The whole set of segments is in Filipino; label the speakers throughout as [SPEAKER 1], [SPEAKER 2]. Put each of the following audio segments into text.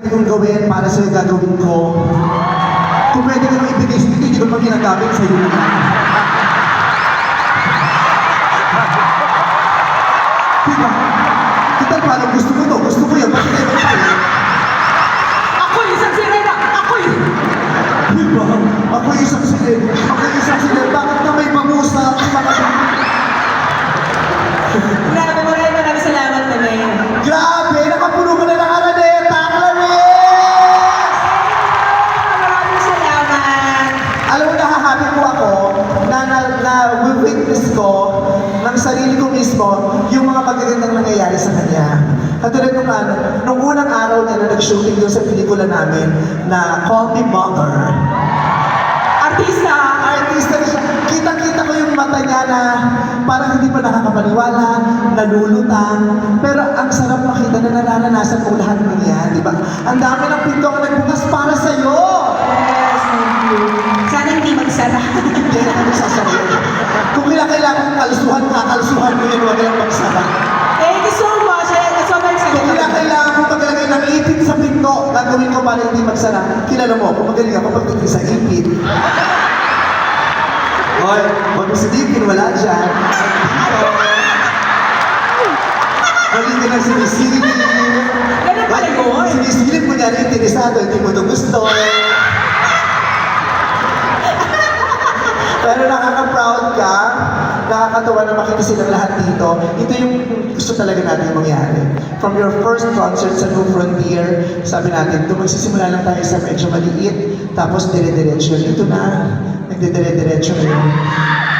[SPEAKER 1] kung gawin para sa'yo gagawin ko. Kung pwede ka nang ibigay sa'yo, hindi ko pang ginagamit sa'yo naman. Diba? Kita paano gusto ko to? Gusto ko yan. Bakit kayo magpalit?
[SPEAKER 2] Ako isang sirena! Ako yun!
[SPEAKER 1] Diba? Ako isang silid. Ako isang silid. Bakit na may pamusa?
[SPEAKER 2] Grabe, maraming salamat na ngayon.
[SPEAKER 1] Grabe! Nakapuno ko na ng araneta! Clarice!
[SPEAKER 2] Maraming salamat.
[SPEAKER 1] Alam mo, nahahappy po ako na witness ko ng sarili ko mismo yung mga magagandang nangyayari sa kanya. Katulad nung unang araw niya na nag-shooting doon sa pelikula namin na Call Me Mother.
[SPEAKER 2] Artista!
[SPEAKER 1] Artista rin siya. Kitang-kita ko yung mata niya na parang hindi pa nakakapaniwala, nalulutang. Pero ang sarap makita na nararanasan ko lahat ng yan, di ba? Ang dami ng pinto ang nagbukas para sa'yo!
[SPEAKER 2] Yes, thank you. Sana hindi magsara.
[SPEAKER 1] Hindi na kami sasabihin. Kung kailangan kalusuhan, kakalsuhan mo yun, huwag lang magsara.
[SPEAKER 2] Thank you so much. Sobrang
[SPEAKER 1] Kung kailangan ko maglagay ng ipit sa pinto, gagawin ko para hindi magsara. Kilala mo, kung magaling ako pagdating sa ipit. Hoy, huwag mo silipin, wala dyan. Mali ka lang sinisilip.
[SPEAKER 2] Ganun pala yun.
[SPEAKER 1] Sinisilip mo niya rin, interesado, hindi mo ito gusto. Pero nakaka-proud ka, nakakatawa na makita silang lahat dito. Ito yung gusto talaga natin mangyari. From your first concert sa New Frontier, sabi natin, doon magsisimula lang tayo sa medyo maliit, tapos dire-diretso. Ito na, nagdidire-diretso na yun.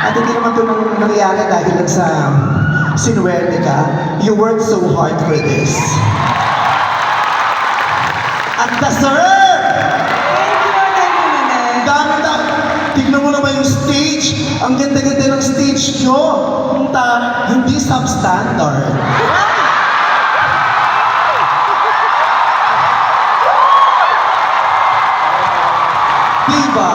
[SPEAKER 1] At hindi naman ito nangyari dahil lang sa sinuwerte ka. You worked so hard for this. At deserve!
[SPEAKER 2] Thank you naman.
[SPEAKER 1] Dami-dami. Tignan mo naman yung stage. Ang ganda-ganda ng stage nyo. Hindi substandard. Diba?